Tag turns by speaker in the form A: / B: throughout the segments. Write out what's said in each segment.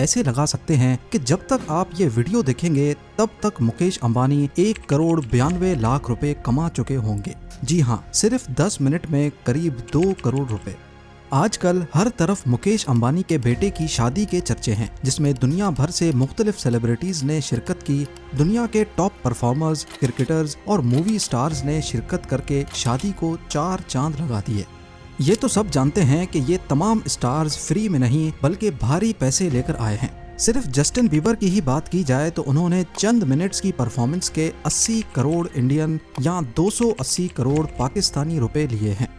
A: ऐसे लगा सकते हैं कि जब तक आप ये वीडियो देखेंगे तब तक मुकेश अंबानी 1,92,00,000 रुपए कमा चुके होंगे। जी हाँ, सिर्फ 10 मिनट में करीब 2 करोड़ रुपए। आजकल हर तरफ मुकेश अंबानी के बेटे की शादी के चर्चे हैं, जिसमें दुनिया भर से मुख्तलिफ सेलिब्रिटीज ने शिरकत की। दुनिया के टॉप परफॉर्मर्स, क्रिकेटर्स और मूवी स्टार्स ने शिरकत करके शादी को 4 चांद लगा दिए। ये तो सब जानते हैं कि ये तमाम स्टार्स फ्री में नहीं बल्कि भारी पैसे लेकर आए हैं। सिर्फ जस्टिन बीबर की ही बात की जाए तो उन्होंने चंद मिनट्स की परफॉर्मेंस के 80 करोड़ इंडियन या 280 करोड़ पाकिस्तानी रुपए लिए हैं।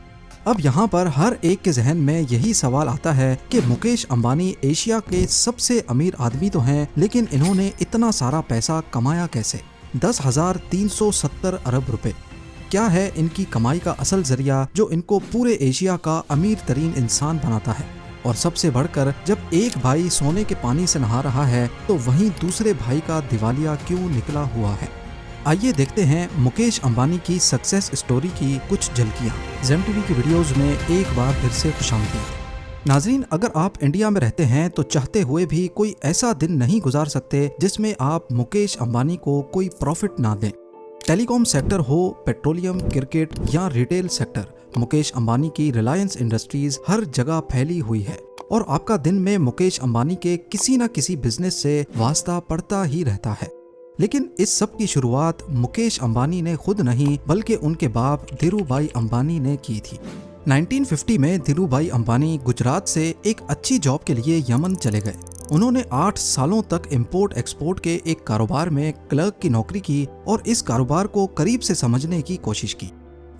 A: अब यहाँ पर हर एक के जहन में यही सवाल आता है कि मुकेश अंबानी एशिया के सबसे अमीर आदमी तो हैं, लेकिन इन्होंने इतना सारा पैसा कमाया कैसे? 10,370 अरब रुपए। क्या है इनकी कमाई का असल जरिया जो इनको पूरे एशिया का अमीर तरीन इंसान बनाता है? और सबसे बढ़कर, जब एक भाई सोने के पानी से नहा रहा है तो वहीं दूसरे भाई का दिवालिया क्यों निकला हुआ है? आइए देखते हैं मुकेश अंबानी की सक्सेस स्टोरी की कुछ झलकियाँ। ज़ेम टीवी की वीडियोस में एक बार फिर से खुशामदीद। नाजरीन, अगर आप इंडिया में रहते हैं तो चाहते हुए भी कोई ऐसा दिन नहीं गुजार सकते जिसमें आप मुकेश अंबानी को कोई प्रॉफिट ना दें। टेलीकॉम सेक्टर हो, पेट्रोलियम, क्रिकेट या रिटेल सेक्टर, मुकेश अंबानी की रिलायंस इंडस्ट्रीज हर जगह फैली हुई है और आपका दिन में मुकेश अंबानी के किसी न किसी बिजनेस से वास्ता पड़ता ही रहता है। लेकिन इस सब की शुरुआत मुकेश अंबानी ने खुद नहीं बल्कि उनके बाप धीरूभाई अंबानी ने की थी। 1950 में धीरूभाई अंबानी गुजरात से एक अच्छी जॉब के लिए यमन चले गए। उन्होंने 8 सालों तक इंपोर्ट एक्सपोर्ट के एक कारोबार में क्लर्क की नौकरी की और इस कारोबार को करीब से समझने की कोशिश की।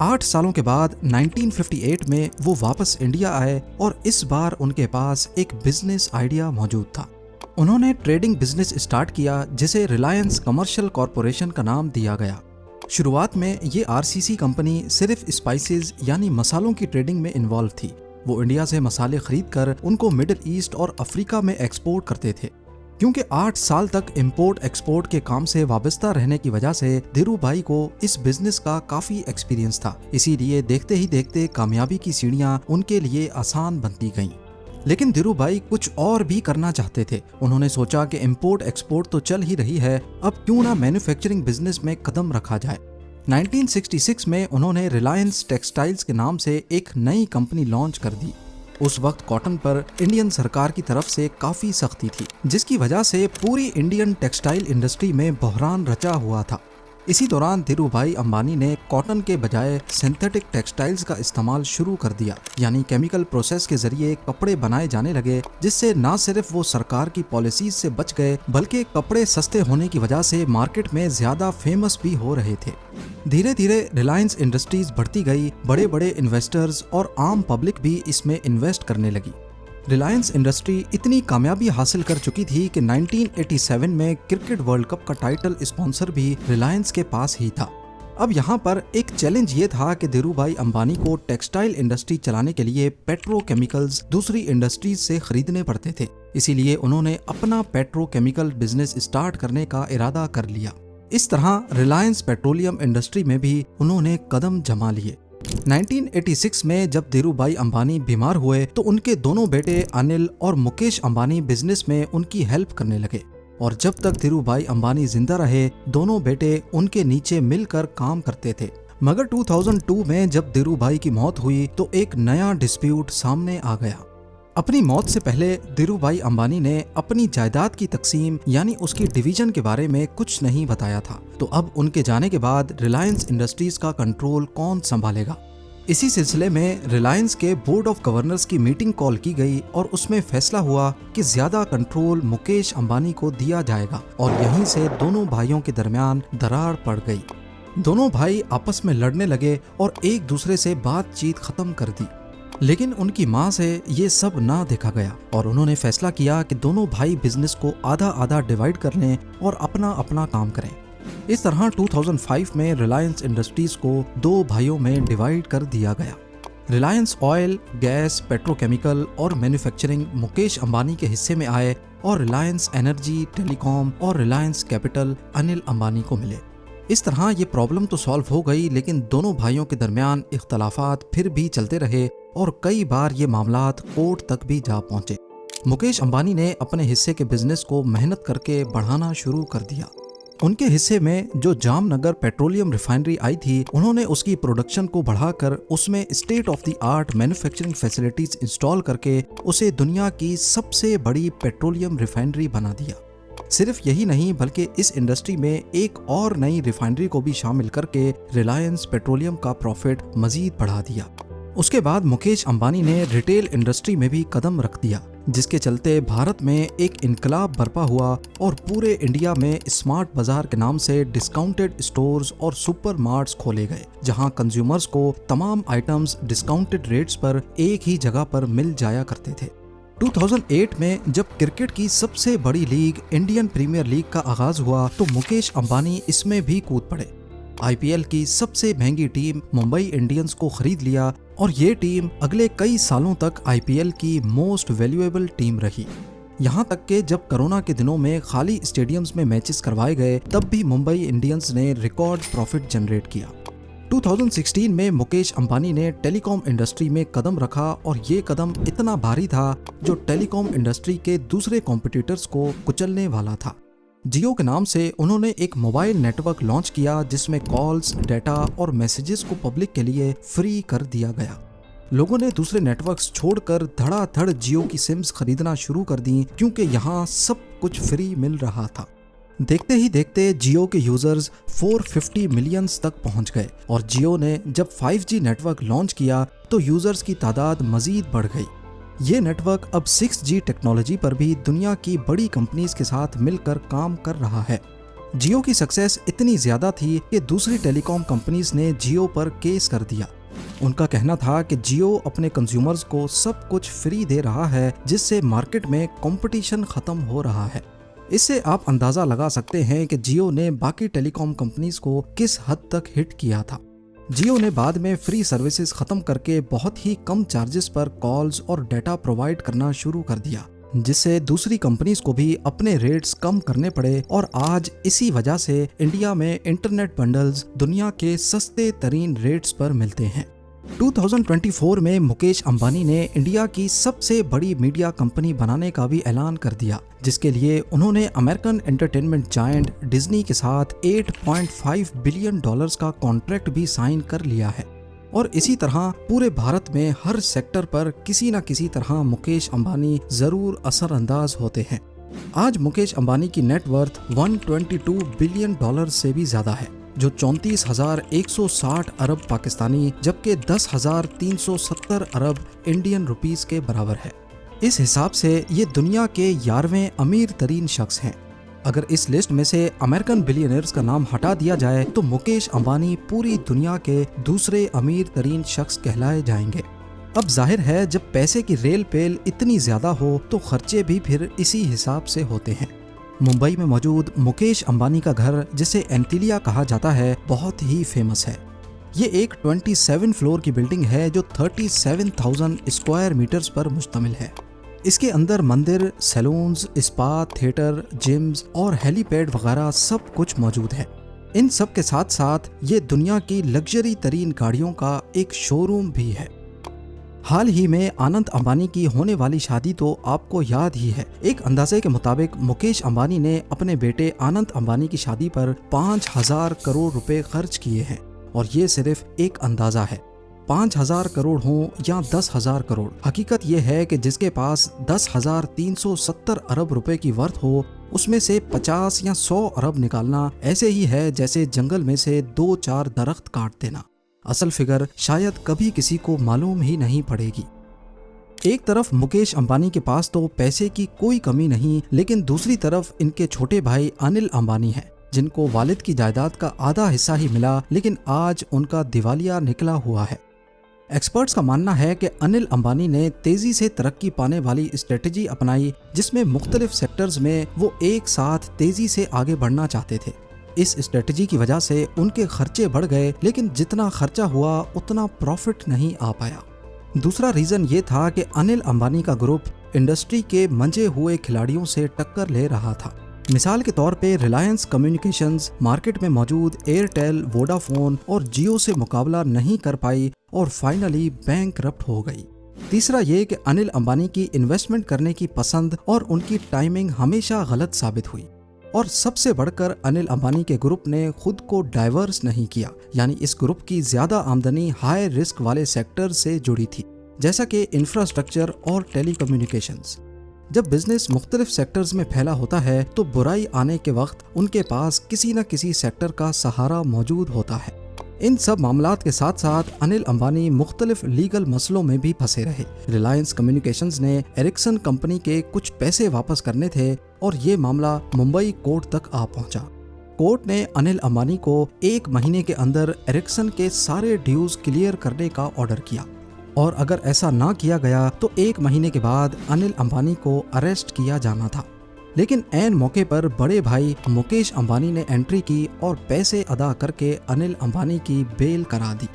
A: 8 सालों के बाद 1958 में वो वापस इंडिया आए और इस बार उनके पास एक बिजनेस आइडिया मौजूद था। उन्होंने ट्रेडिंग बिजनेस स्टार्ट किया जिसे रिलायंस कमर्शियल कॉरपोरेशन का नाम दिया गया। शुरुआत में ये आरसीसी कंपनी सिर्फ स्पाइसेस यानी मसालों की ट्रेडिंग में इन्वॉल्व थी। वो इंडिया से मसाले खरीद कर उनको मिडिल ईस्ट और अफ्रीका में एक्सपोर्ट करते थे। क्योंकि 8 साल तक इंपोर्ट एक्सपोर्ट के काम से वाबस्ता रहने की वजह से धीरूभाई को इस बिजनेस का काफी एक्सपीरियंस था, इसीलिए देखते ही देखते कामयाबी की सीढ़ियां उनके लिए आसान बनती गईं। लेकिन धीरूभाई कुछ और भी करना चाहते थे। उन्होंने सोचा कि इंपोर्ट एक्सपोर्ट तो चल ही रही है, अब क्यों ना मैन्युफैक्चरिंग बिजनेस में कदम रखा जाए। 1966 में उन्होंने रिलायंस टेक्सटाइल्स के नाम से एक नई कंपनी लॉन्च कर दी। उस वक्त कॉटन पर इंडियन सरकार की तरफ से काफी सख्ती थी, जिसकी वजह से पूरी इंडियन टेक्सटाइल इंडस्ट्री में बहरान रचा हुआ था। इसी दौरान धीरूभाई अंबानी ने कॉटन के बजाय सिंथेटिक टेक्सटाइल्स का इस्तेमाल शुरू कर दिया, यानी केमिकल प्रोसेस के जरिए कपड़े बनाए जाने लगे, जिससे न सिर्फ वो सरकार की पॉलिसीज से बच गए बल्कि कपड़े सस्ते होने की वजह से मार्केट में ज्यादा फेमस भी हो रहे थे। धीरे धीरे रिलायंस इंडस्ट्रीज बढ़ती गई, बड़े बड़े इन्वेस्टर्स और आम पब्लिक भी इसमें इन्वेस्ट करने लगी। रिलायंस इंडस्ट्री इतनी कामयाबी हासिल कर चुकी थी कि 1987 में क्रिकेट वर्ल्ड कप का टाइटल स्पॉन्सर भी रिलायंस के पास ही था। अब यहाँ पर एक चैलेंज ये था कि धीरूभाई अंबानी को टेक्सटाइल इंडस्ट्री चलाने के लिए पेट्रोकेमिकल्स दूसरी इंडस्ट्रीज से खरीदने पड़ते थे, इसीलिए उन्होंने अपना पेट्रोकेमिकल बिजनेस स्टार्ट करने का इरादा कर लिया। इस तरह रिलायंस पेट्रोलियम इंडस्ट्री में भी उन्होंने कदम जमा लिए। 1986 में जब धीरूभाई अंबानी बीमार हुए तो उनके दोनों बेटे अनिल और मुकेश अंबानी बिजनेस में उनकी हेल्प करने लगे और जब तक धीरूभाई अंबानी जिंदा रहे दोनों बेटे उनके नीचे मिलकर काम करते थे। मगर 2002 में जब धीरूभाई की मौत हुई तो एक नया डिस्प्यूट सामने आ गया। अपनी मौत से पहले धीरूभाई अंबानी ने अपनी जायदाद की तकसीम यानी उसकी डिवीजन के बारे में कुछ नहीं बताया था, तो अब उनके जाने के बाद रिलायंस इंडस्ट्रीज का कंट्रोल कौन संभालेगा? इसी सिलसिले में रिलायंस के बोर्ड ऑफ गवर्नर्स की मीटिंग कॉल की गई और उसमें फैसला हुआ कि ज्यादा कंट्रोल मुकेश अंबानी को दिया जाएगा और यहीं से दोनों भाइयों के दरमियान दरार पड़ गई। दोनों भाई आपस में लड़ने लगे और एक दूसरे से बातचीत खत्म कर दी। लेकिन उनकी मां से ये सब ना देखा गया और उन्होंने फैसला किया कि दोनों भाई बिजनेस को आधा आधा डिवाइड कर लें और अपना अपना काम करें। इस तरह 2005 में रिलायंस इंडस्ट्रीज को 2 भाइयों में डिवाइड कर दिया गया। रिलायंस ऑयल, गैस, पेट्रोकेमिकल और मैन्युफैक्चरिंग मुकेश अंबानी के हिस्से में आए और रिलायंस एनर्जी, टेलीकॉम और रिलायंस कैपिटल अनिल अंबानी को मिले। इस तरह ये प्रॉब्लम तो सॉल्व हो गई, लेकिन दोनों भाइयों के दरमियान इख्तलाफात फिर भी चलते रहे और कई बार ये मामलात कोर्ट तक भी जा पहुंचे। मुकेश अंबानी ने अपने हिस्से के बिजनेस को मेहनत करके बढ़ाना शुरू कर दिया। उनके हिस्से में जो जामनगर पेट्रोलियम रिफाइनरी आई थी, उन्होंने उसकी प्रोडक्शन को बढ़ाकर उसमें state of the art manufacturing facilities install करके उसे दुनिया की सबसे बड़ी पेट्रोलियम रिफाइनरी बना दिया। सिर्फ यही नहीं बल्कि इस इंडस्ट्री में एक और नई रिफाइनरी को भी शामिल करके रिलायंस पेट्रोलियम का प्रॉफिट मजीद बढ़ा दिया। उसके बाद मुकेश अंबानी ने रिटेल इंडस्ट्री में भी कदम रख दिया, जिसके चलते भारत में एक इनकलाब बरपा हुआ और पूरे इंडिया में स्मार्ट बाजार के नाम से डिस्काउंटेड स्टोर्स और सुपर मार्ट्स खोले गए, जहां कंज्यूमर्स को तमाम आइटम्स डिस्काउंटेड रेट्स पर एक ही जगह पर मिल जाया करते थे। 2008 में जब क्रिकेट की सबसे बड़ी लीग इंडियन प्रीमियर लीग का आगाज हुआ तो मुकेश अंबानी इसमें भी कूद पड़े। IPL की सबसे महंगी टीम मुंबई इंडियंस को खरीद लिया और ये टीम अगले कई सालों तक IPL की मोस्ट वैल्यूएबल टीम रही। यहाँ तक कि जब कोरोना के दिनों में खाली स्टेडियम्स में मैचेस करवाए गए, तब भी मुंबई इंडियंस ने रिकॉर्ड प्रॉफिट जनरेट किया। 2016 में मुकेश अंबानी ने टेलीकॉम इंडस्ट्री में कदम रखा और ये कदम इतना भारी था जो टेलीकॉम इंडस्ट्री के दूसरे कॉम्पिटिटर्स को कुचलने वाला था। जियो के नाम से उन्होंने एक मोबाइल नेटवर्क लॉन्च किया जिसमें कॉल्स, डाटा और मैसेजेस को पब्लिक के लिए फ्री कर दिया गया। लोगों ने दूसरे नेटवर्क्स छोड़कर धड़ाधड़ जियो की सिम्स खरीदना शुरू कर दी क्योंकि यहाँ सब कुछ फ्री मिल रहा था। देखते ही देखते जियो के यूजर्स 450 मिलियंस तक पहुंच गए और जियो ने जब 5G नेटवर्क लॉन्च किया तो यूजर्स की तादाद मजीद बढ़ गई। ये नेटवर्क अब 6G टेक्नोलॉजी पर भी दुनिया की बड़ी कंपनीज के साथ मिलकर काम कर रहा है। जियो की सक्सेस इतनी ज्यादा थी कि दूसरी टेलीकॉम कंपनीज ने जियो पर केस कर दिया। उनका कहना था कि जियो अपने कंज्यूमर्स को सब कुछ फ्री दे रहा है, जिससे मार्केट में कंपटीशन खत्म हो रहा है। इससे आप अंदाजा लगा सकते हैं कि जियो ने बाकी टेलीकॉम कंपनीज को किस हद तक हिट किया था। जियो ने बाद में फ्री सर्विसेज खत्म करके बहुत ही कम चार्जेस पर कॉल्स और डाटा प्रोवाइड करना शुरू कर दिया, जिससे दूसरी कंपनीज को भी अपने रेट्स कम करने पड़े और आज इसी वजह से इंडिया में इंटरनेट बंडल्स दुनिया के सस्ते तरीन रेट्स पर मिलते हैं। 2024 में मुकेश अंबानी ने इंडिया की सबसे बड़ी मीडिया कंपनी बनाने का भी ऐलान कर दिया, जिसके लिए उन्होंने अमेरिकन एंटरटेनमेंट जायंट डिज्नी के साथ $8.5 बिलियन का कॉन्ट्रैक्ट भी साइन कर लिया है। और इसी तरह पूरे भारत में हर सेक्टर पर किसी न किसी तरह मुकेश अंबानी जरूर असरअंदाज होते हैं। आज मुकेश अंबानी की नेटवर्थ $122 बिलियन से भी ज्यादा है, जो 34,160 अरब पाकिस्तानी जबकि 10,370 अरब इंडियन रुपीस के बराबर है। इस हिसाब से ये दुनिया के 11वें अमीर तरीन शख्स हैं। अगर इस लिस्ट में से अमेरिकन बिलियनर्स का नाम हटा दिया जाए तो मुकेश अंबानी पूरी दुनिया के दूसरे अमीर तरीन शख्स कहलाए जाएंगे। अब जाहिर है जब पैसे की रेल पेल इतनी ज्यादा हो तो खर्चे भी फिर इसी हिसाब से होते हैं। मुंबई में मौजूद मुकेश अंबानी का घर, जिसे एंटिलिया कहा जाता है, बहुत ही फेमस है। ये एक 27 फ्लोर की बिल्डिंग है जो 37,000 स्क्वायर मीटर्स पर मुश्तमिल है। इसके अंदर मंदिर, सैलून्स, स्पा, थिएटर, जिम्स और हेलीपैड वगैरह सब कुछ मौजूद है। इन सब के साथ साथ ये दुनिया की लग्जरी तरीन गाड़ियों का एक शोरूम भी है। हाल ही में आनंद अंबानी की होने वाली शादी तो आपको याद ही है। एक अंदाजे के मुताबिक मुकेश अंबानी ने अपने बेटे आनंद अंबानी की शादी पर 5,000 करोड़ रुपए खर्च किए हैं और ये सिर्फ एक अंदाजा है। 5,000 करोड़ हो या 10,000 करोड़, हकीकत ये है कि जिसके पास 10,370 अरब रुपए की वर्थ हो, उसमें से 50 या 100 अरब निकालना ऐसे ही है जैसे जंगल में से 2-4 दरख्त काट देना। असल फिगर शायद कभी किसी को मालूम ही नहीं पड़ेगी। एक तरफ मुकेश अंबानी के पास तो पैसे की कोई कमी नहीं, लेकिन दूसरी तरफ इनके छोटे भाई अनिल अंबानी हैं, जिनको वालिद की जायदाद का आधा हिस्सा ही मिला, लेकिन आज उनका दिवालिया निकला हुआ है। एक्सपर्ट्स का मानना है कि अनिल अंबानी ने तेजी से तरक्की पाने वाली स्ट्रेटजी अपनाई, जिसमें मुख्तलिफ सेक्टर्स में वो एक साथ तेजी से आगे बढ़ना चाहते थे। इस स्ट्रेटजी की वजह से उनके खर्चे बढ़ गए, लेकिन जितना खर्चा हुआ उतना प्रॉफिट नहीं आ पाया। दूसरा रीजन ये था कि अनिल अंबानी का ग्रुप इंडस्ट्री के मंजे हुए खिलाड़ियों से टक्कर ले रहा था। मिसाल के तौर पे रिलायंस कम्युनिकेशंस मार्केट में मौजूद एयरटेल, वोडाफोन और जियो से मुकाबला नहीं कर पाई और फाइनली बैंकरप्ट हो गई। तीसरा ये कि अनिल अंबानी की इन्वेस्टमेंट करने की पसंद और उनकी टाइमिंग हमेशा गलत साबित हुई। और सबसे बढ़कर अनिल अंबानी के ग्रुप ने खुद को डाइवर्स नहीं किया, यानी इस ग्रुप की ज्यादा आमदनी हाई रिस्क वाले सेक्टर से जुड़ी थी, जैसा कि इंफ्रास्ट्रक्चर और टेलीकम्युनिकेशंस। जब बिजनेस मुख्तलिफ सेक्टर्स में फैला होता है तो बुराई आने के वक्त उनके पास किसी न किसी सेक्टर का सहारा मौजूद होता है। इन सब मामलात के साथ साथ अनिल अंबानी मुख्तलिफ लीगल मसलों में भी फंसे रहे। रिलायंस कम्युनिकेशंस ने एरिक्सन कंपनी के कुछ पैसे वापस करने थे और ये मामला मुंबई कोर्ट तक आ पहुंचा। कोर्ट ने अनिल अंबानी को 1 महीने के अंदर एरिक्सन के सारे ड्यूज क्लियर करने का ऑर्डर किया, और अगर ऐसा ना किया गया तो 1 महीने के बाद अनिल अंबानी को अरेस्ट किया जाना था। लेकिन ऐन मौके पर बड़े भाई मुकेश अंबानी ने एंट्री की और पैसे अदा करके अनिल अंबानी की बेल करा दी।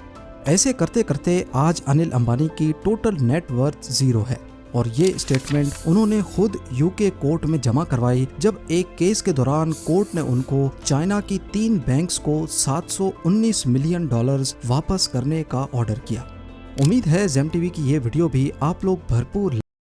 A: ऐसे करते करते आज अनिल अंबानी की टोटल नेट वर्थ 0 है, और ये स्टेटमेंट उन्होंने खुद यूके कोर्ट में जमा करवाई जब एक केस के दौरान कोर्ट ने उनको चाइना की 3 बैंक्स को $719 मिलियन वापस करने का ऑर्डर किया। उम्मीद है जेम टीवी की ये वीडियो भी आप लोग भरपूर